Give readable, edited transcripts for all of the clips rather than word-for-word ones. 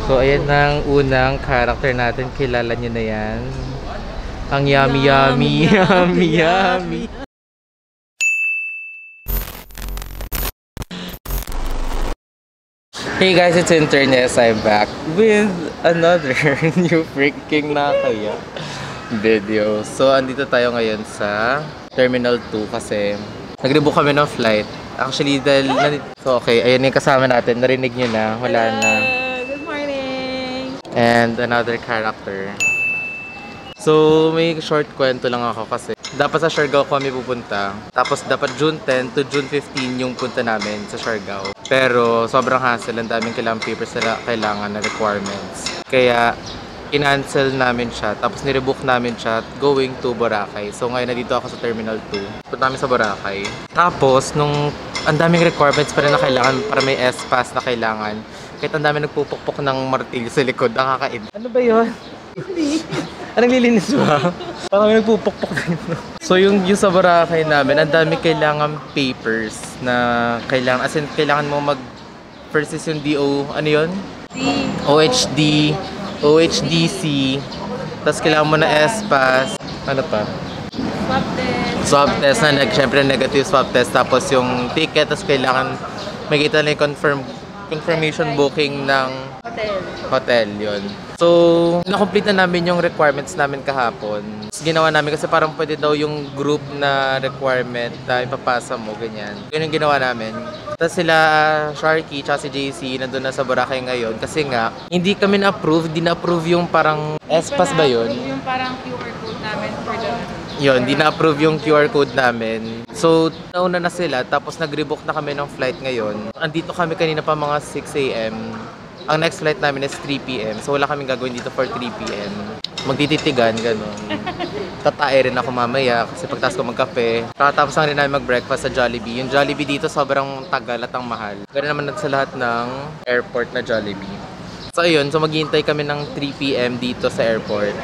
So, ayan ang unang character natin. Kilala nyo na yan. Ang yummy, yummy, yummy, yummy. Hey guys, it's Internes. I'm back with another new freaking nakaya video. So, andito tayo ngayon sa Terminal 2 kasi nag-rebook kami ng flight. Actually, dahil... So, okay. Ayan yung kasama natin. Narinig nyo na. Wala na. Good morning! And another character. So, may short kwento lang ako kasi dapat sa Siargao kami pupunta. Tapos dapat June 10 to June 15 yung punta namin sa Siargao. Pero sobrang hassle, ang daming kailangan papers na kailangan na requirements. Kaya in-cancel namin siya. Tapos nirebook namin siya going to Boracay. So ngayon nandito ako sa Terminal 2. Punta namin sa Boracay. Tapos nung ang daming requirements pa rin na kailangan para may S-Pass na kailangan. Kahit ang daming nagpupukpok ng martilyo sa likod. Nakakain. Ano ba yun? Anong lilinis ba? Parang may nagpupukpok dito. So yung sa Boracay namin, ang dami kailangan papers na kailangan, as in kailangan mo first is yung DO, ano yun? OHD, OHDC, tapos kailangan mo na S-Pass, ano pa? Swab test. Swab test na, syempre negative swab test, tapos yung ticket, tapos kailangan makita na yung confirmation booking ng hotel yun. So, na-complete na namin yung requirements namin kahapon. Ginawa namin kasi parang pwede daw yung group na requirement na ipapasa mo, ganyan. Yun yung ginawa namin. Tapos sila, Sharky, tsaka si JC, nandun na sa Boracay ngayon. Kasi nga, hindi kami na-approve, di na-approve yung parang S-Pass ba yun? Yung parang QR code namin for the... Yun, di na-approve yung QR code namin. So, nauna na sila, tapos nag-rebook na kami ng flight ngayon. Andito kami kanina pa mga 6 AM. Ang next flight namin is 3 PM. So, wala kaming gagawin dito for 3 PM. Magtititigan, gano'n. Tatae rin ako mamaya kasi pagtas ko magkape. Tapos lang rin namin mag-breakfast sa Jollibee. Yung Jollibee dito sobrang tagal at ang mahal. Gano'n naman sa lahat ng airport na Jollibee. So, ayun. So, maghihintay kami ng 3 PM dito sa airport.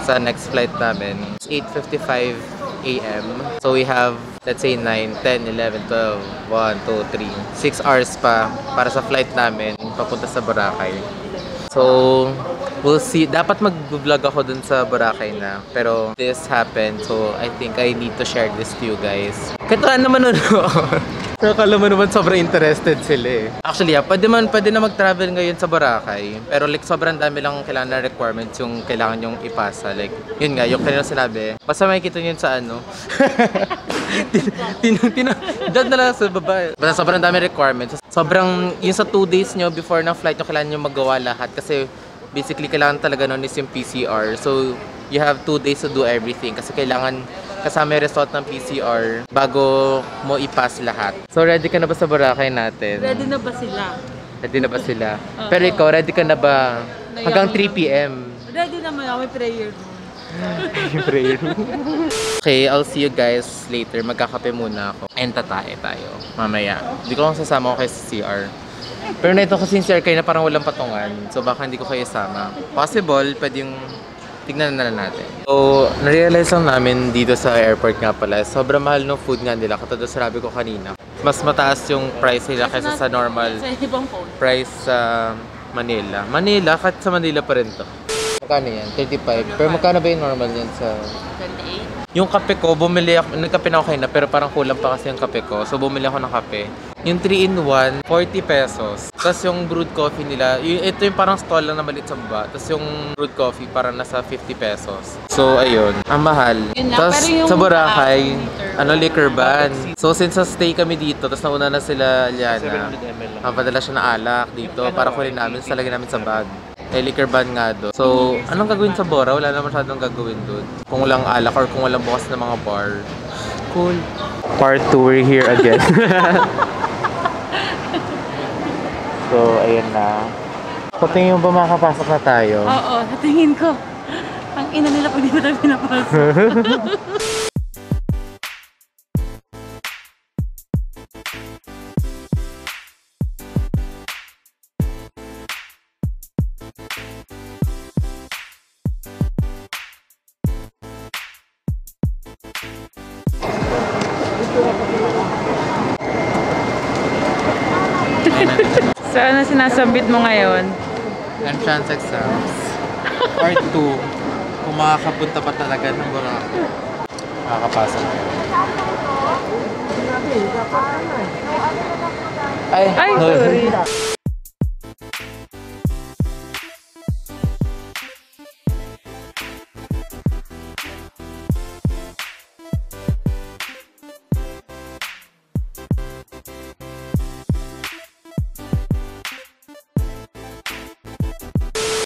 Sa next flight namin. It's 8:55 AM. So, we have, let's say, 9, 10, 11, 12, 1, 2, 3, 6 hours pa para sa flight namin papunta sa Boracay. So, we'll see. Dapat mag-vlog ako dun sa Boracay na. Pero, this happened. So, I think I need to share this to you guys. Kahit wala naman nun. Pero kala mo naman sobrang interested sila eh. Actually, pwede na mag-travel ngayon sa Boracay. Pero like sobrang dami lang kailangan na requirements yung kailangan yung ipasa. Like, yun nga, yung kanina sinabi. Basta makikita nyo yun sa ano. Diyan na lang sa baba. Basta sobrang dami requirements. Sobrang, yung sa 2 days nyo before ng flight nyo, kailangan nyo magawa lahat. Kasi basically, kailangan talaga nun is yung PCR. So, you have 2 days to do everything. Kasi kailangan kasama yung result ng PCR bago mo i-pass lahat. So, ready ka na ba sa Boracay natin? Ready na ba sila? Ready na ba sila? Pero ikaw, ready ka na ba? Hanggang 3 PM. Ready naman ako, may prayer room. Prayer room. Okay, I'll see you guys later. Magkakape muna ako. And tatae tayo. Mamaya. Hindi ko lang sasama ko kayo sa CR. Pero na ito kasi yung CR kayo na parang walang patungan. So, baka hindi ko kayo sama. Possible, pwede yung tignan na natin. So, na-realize lang namin dito sa airport nga pala, sobrang mahal ng food nga nila. Katulad sinabi ko kanina. Mas mataas yung price nila kaysa sa normal price sa Manila. Manila, kahit sa Manila pa rin to. Magkano yan? 35. Pero magkano ba yung normal yan sa... 28. Yung kape ko, bumili ako, nagkape na ako kayo na, pero parang kulang pa kasi yung kape ko. So, bumili ako ng kape. Yung 3-in-1, 40 pesos. Tapos yung brewed coffee nila, ito yung parang stall lang na maliit sa baba. Tapos yung brewed coffee parang nasa 50 pesos. So, ayun. Ang mahal. Tapos sa Boracay, liquor ban. So, since stay kami dito, tapos nauna na sila Liana, padala siya na alak dito para kunin namin, salagin namin sa bag. Liquor ban nga doon. So, anong gagawin sa Bora? Wala na masyadong gagawin doon. Kung walang alak or kung walang bukas na mga bar. Cool. Part 2, we're here again. So, ayan na. So, tingin mo ba makakapasok na tayo? Oo, natingin ko. Ang ina nila pag di ba tayo pinapasok. So, ano sinasabit mo ngayon? Entrance exams. Part 2. Kung makakapunta pa talaga ng Boracay. Makakapasa na yun. Ay, sorry.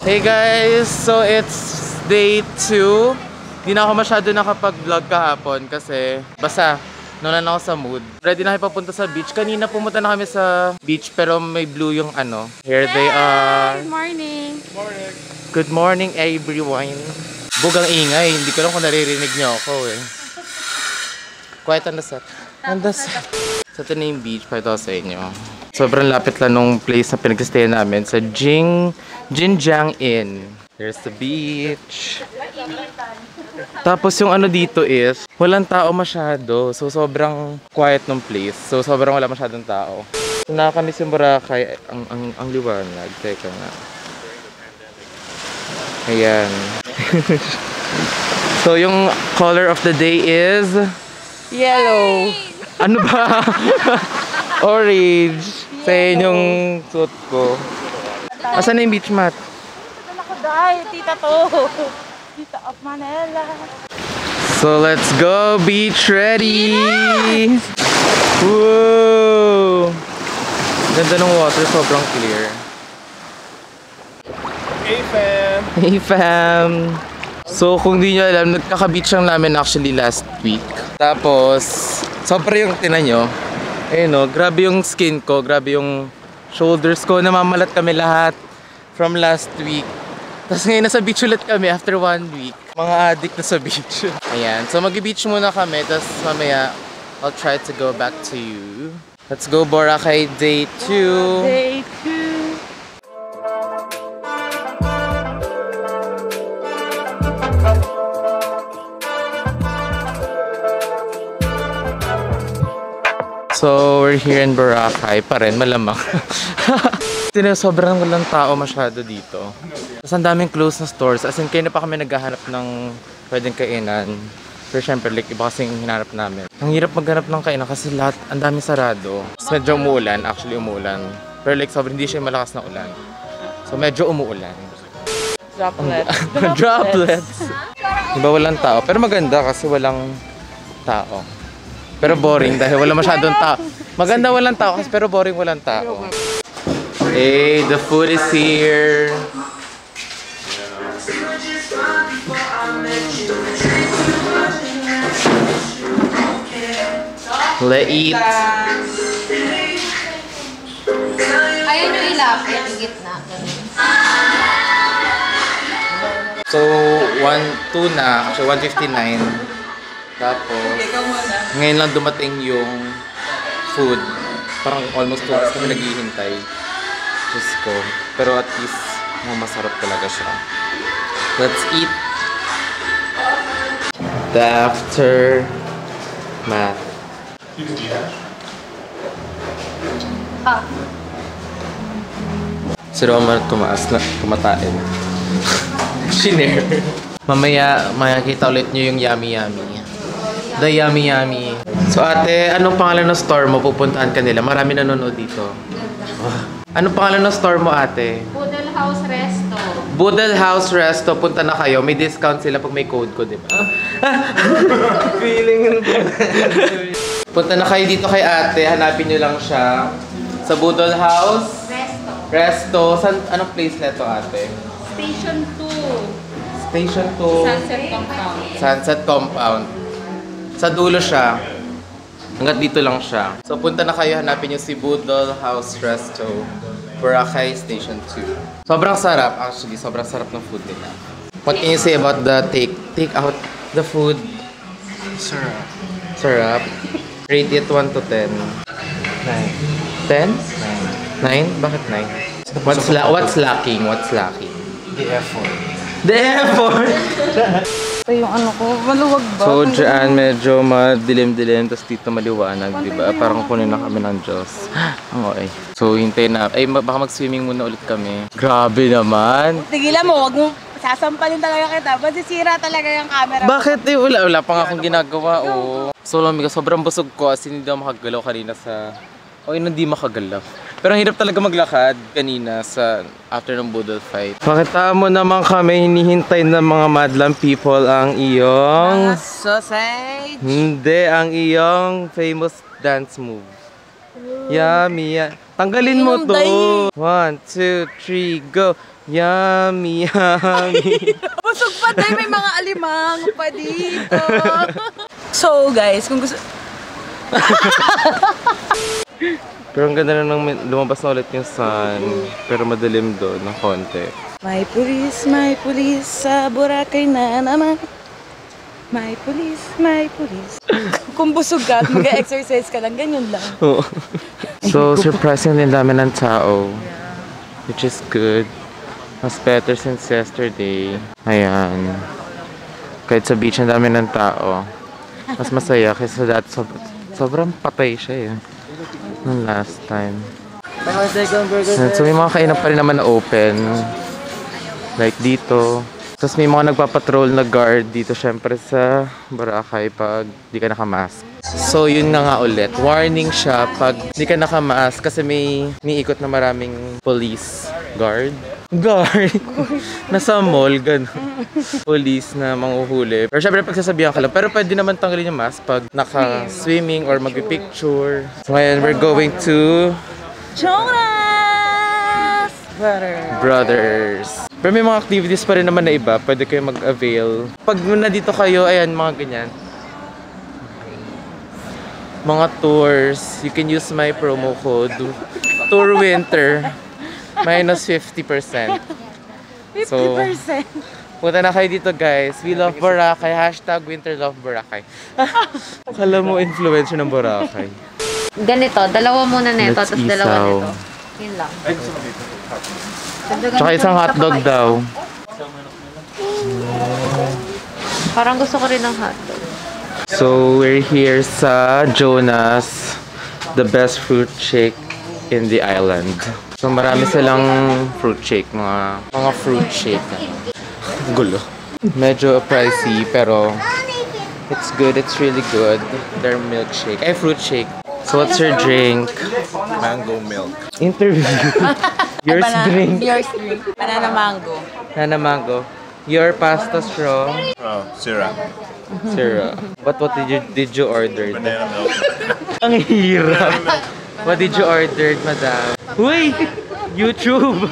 Hey guys! So it's day 2. Di na ako masyado nakapag-vlog kahapon kasi basta nalan ako sa mood. Ready na kayo papunta sa beach. Kanina pumunta na kami sa beach pero may blue yung ano. Here they are. Good morning. Good morning everyone. Bugang ingay. Hindi ko lang kung naririnig niyo ako eh. Quiet on the set. On the set. So ito na yung beach. Pakita ko sa inyo. Sobrang lapit lang nung place na pinag-stay namin sa Jinjiang Inn. There's the beach. Tapos yung ano dito is, walang tao masyado. So sobrang quiet ng place. So sobrang wala masyadong tao. So nakakamiss yung Boracay. Ang liwanag. Teka nga. Ayan. So yung color of the day is yellow. Ano ba? Orange. Sa inyong suit ko. Asan na yung beach mat? Ako dahil, tita to. Tita of Manila. So let's go, beach ready! Woo! Ganda ng water, sobrang clear. Hey fam! Hey fam! So kung di nyo alam, nagkaka-beach lang namin actually last week. Tapos, sobrang yung tinan nyo. Ayun o, grabe yung skin ko, grabe yung shoulders ko. Namamalat kami lahat from last week. Tapos ngayon nasa beach ulit kami after 1 week. Mga addict na sa beach. Ayan, so mag-beach muna kami. Tapos mamaya, I'll try to go back to you. Let's go Boracay day 2. Day 2. So, we're here in Boracay pa rin, malamang. Sobrang walang tao masyado dito. Tapos ang daming close na stores. As in, kayo na pa kami naghahanap ng pwedeng kainan. Pero syempre, like, iba kasing hinanap namin. Ang hirap maghanap ng kainan kasi lahat, ang daming sarado. Tapos medyo umuulan, actually umuulan. Pero like, sobrang hindi siya malakas na ulan. So, medyo umuulan. Droplets. Droplets. Diba walang tao? Pero maganda kasi walang tao. Pero boring dahil wala masyadong tao. Maganda walang tao kasi pero boring walang tao. Hey, the food is here. Let's eat. Ayaw nyo ilapit yung gitna. So, 1.2 na. Actually, 1.59. Tapos, ngayon lang dumating yung food. Parang almost 2 hours kami naghihintay. Diyos ko. Pero at least, masarap talaga siya. Let's eat. The aftermath. Si Roma tumatain. Shiner. Mamaya, makikita ulit nyo yung yummy yummy. The yummy yummy. So ate, anong pangalan ng store mo? Pupuntahan ka nila. Marami nanonood dito. Anong pangalan ng store mo ate? Boodle House Resto. Boodle House Resto. Punta na kayo. May discount sila pag may code ko, di ba? Feeling Punta na kayo dito kay ate. Hanapin nyo lang siya. Sa Boodle House Resto. Anong place na ito ate? Station 2. Station 2. Sunset Compound. Sunset Compound. Sa dulo siya. Hanggat dito lang siya. So punta na kayo, hanapin nyo si Boodle House Resto. Boracay Station 2. Sobrang sarap actually. Sobrang sarap ng food nila. What can you say about the take out the food? Sarap. Sarap. Rate it 1 to 10. 9. 10? 9? Bakit 9? What's lacking? What's lacking? The effort. The effort! Ito yung ano ko, maluwag ba? So, dyan medyo madilim-dilim, tapos dito maliwanag, di ba? Parang kunin na kami ng Diyos. Ang okay. So, hintayin na. Ay, baka mag-swimming muna ulit kami. Grabe naman. Tigilan mo, wag mo sasampalin talaga kita. Masisira talaga yung camera. Bakit eh? Wala pa nga akong ginagawa, oh. So, lamig, sobrang busog ko as hindi ako makagalaw kanina sa... O, hindi makagalaw. Pero ang hirap talaga maglakad kanina sa after ng Boodle fight. Pakita mo naman kami, hinihintay ng mga madlang people ang iyong... Sausage! Hindi, ang iyong famous dance move. Yummy, tanggalin mo to. 1, 2, 3, go. Yummy, yummy. Busog pa tayo, may mga alimang pa dito. So guys, kung gusto... Pero ang ganda na nang lumabas na ulit yung sun. Pero madilim doon ng konti. May pulis sa Boracay na naman. May pulis. Kung busog ka at mag-exercise ka lang, ganyan lang. Oo. So, surprisingly dami ng tao. Which is good. Mas better since yesterday. Ayan. Kahit sa beach, ang dami ng tao. Mas masaya kaysa dati. Sobrang patay siya eh. Nung last time. So may mga kainan pa rin naman na open. Like dito. Tapos may mga nagpapatrol na guard dito syempre sa Boracay pag di ka nakamask. So yun na nga ulit. Warning siya pag di ka nakamask kasi may ikot na maraming police guard. Nasa mall, gano'n. Police na manghuhuli. Pero syempre pagsasabihan ka lang. Pero pwede naman tanggalin yung mask pag naka-swimming or mag-picture. So ngayon, we're going to... Jonas! Brothers. Pero may mga activities pa rin naman na iba. Pwede kayo mag-avail. Pag nandito kayo, ayan, mga ganyan. Mga tours. You can use my promo code. Tour Winter. Minus 50%. 50%. So, punta na kayo dito guys. We love Boracay. Hashtag Winter Love Boracay. Akala mo influencer ng Boracay. Ganito, dalawa muna nito, Let's tapos dalawa isaw. nito. Yun lang. Tsaka isang hotdog daw. Parang gusto ko rin ng hotdog. So, we're here sa Jonas. The best fruit shake in the island. So, marami silang fruit shake. Mga fruit shake. Gulo. Medyo pricey, pero it's good. It's really good. Their milkshake. Ay, fruit shake. So, what's your drink? Mango milk. Interview. Yours drink. Yours drink. Banana mango. Nana mango. Your pasta straw. Oh, syrup. Syrup. But what did you order? Banana milk. Ang hirap. What did you order, madam? Uy! YouTube!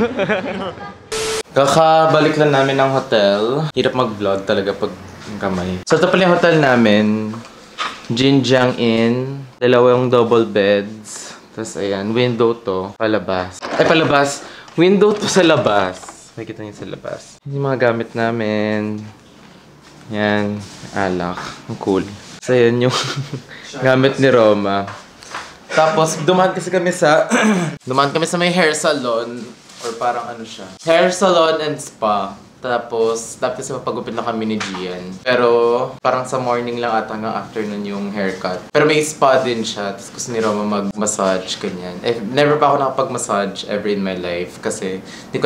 Kakabalik lang namin ng hotel. Hirap mag-vlog talaga pag kamay. So ito pala yung hotel namin. Jinjiang Inn. Dalawang double beds. Tapos ayan, window to. Palabas. Ay, palabas. Window to sa labas. Makikita niyo sa labas. Yung mga gamit namin. Yan. Alak. Ang cool. So yan yung gamit ni Roma. Tapos, dumaan kami sa may hair salon. Or parang ano siya. Hair salon and spa. Tapos mapagupit na kami ni Gian. Pero, parang sa morning lang at hanggang afternoon yung haircut. Pero may spa din siya. Tapos gusto ni Roma mag-massage, ganyan. Never pa ako nakapag-massage ever in my life. Kasi,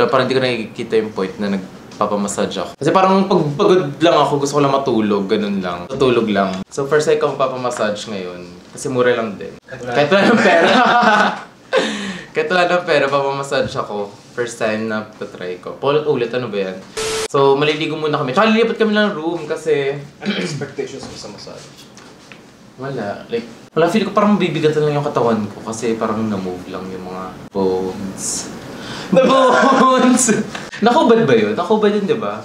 parang di ko nakikita yung point na nagpapamassage ako. Kasi parang pagpagod lang ako, gusto ko lang matulog, ganun lang. Tutulog lang. So, first time ko magpapamassage ngayon. Kasi mura lang din. Kahit wala ng pera. Kahit wala ng pera, papamassage ako. First time na patry ko. Ulit, ano ba yan? So, maliligo muna kami. Tsaka lilipat kami ng room kasi... Ano expectations mo sa massage? Wala. Feel ko parang bibigatan lang yung katawan ko kasi parang na-move lang yung mga bones. The bones! Nakubad ba yun? Nakubad yun, di ba?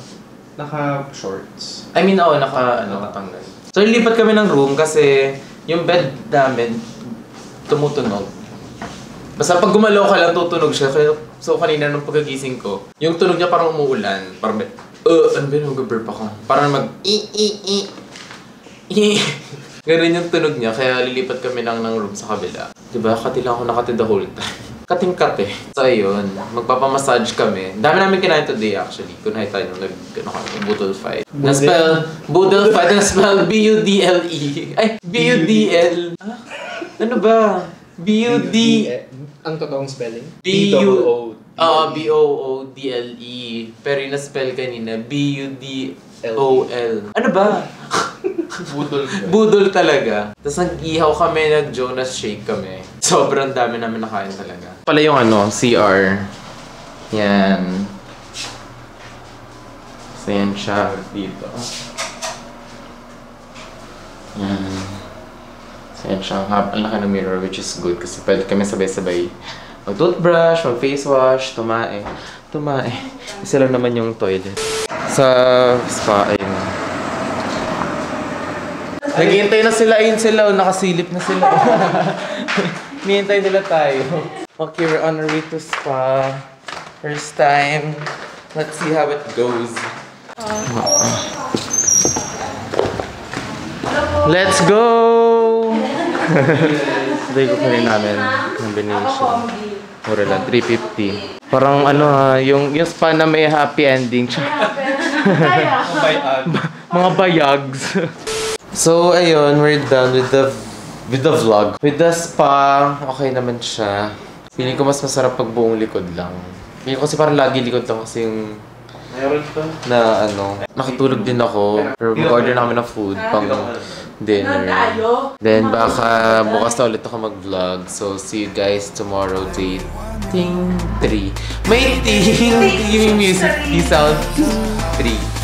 Naka-shorts. I mean, nakatanggal. So, lilipat kami ng room kasi yung bed namin tumutunog. Basta pag gumalaw ka lang, tutunog siya. So, kanina nung pagkagising ko, yung tunog niya parang umuulan. Parang, ano ba yun? Mag-burp ako. Parang Ganun yung tunog niya, kaya lilipat kami lang ng room sa kabila. Diba? Kati lang ako nakati the whole time. kating-kate. So ayun, magpapamassage kami. Dami namin kinain today actually. Kung nakita nyo, budol fight. Na-spell, budol fight, na-spell B-U-D-L-E. Ay, B-U-D-L. Ano ba? B-U-D... Ang totoong spelling? B-O-O-D-L-E. Pero yung na-spell kanina, B-U-D-O-L. Ano ba? Budol talaga. Tapos nag-ihaw kami, nag-Jonas shake kami. Sobrang dami namin nakain talaga. Pala yung CR. Yan. So yan siya dito. Yan. So yan siya. Ang laki ng mirror, which is good kasi pwede kami sabay-sabay mag-toothbrush, mag-face wash, tumae. Isa lang naman yung toilet. Sa spa, ayun. Naghihintay na sila, ayun sila, nakasilip na sila. Hinihintay nila tayo. Okay, we're on our way to spa. First time. Let's see how it goes. Let's go! Today ko pa rin namin combination. Mura lang, 350. Parang yung spa na may happy ending. Mga bayags. So, ayun, we're done with the vlog. With the spa, okay naman siya. Feeling ko mas masarap pag buong likod lang. Feeling ko kasi parang lagi likod lang kasi yung nakatulog din ako. Pero mag-order na kami ng food pang dinner. Then baka bukas na ulit ako mag-vlog. So, see you guys tomorrow, day 3. May ting! Yung music, sound 3.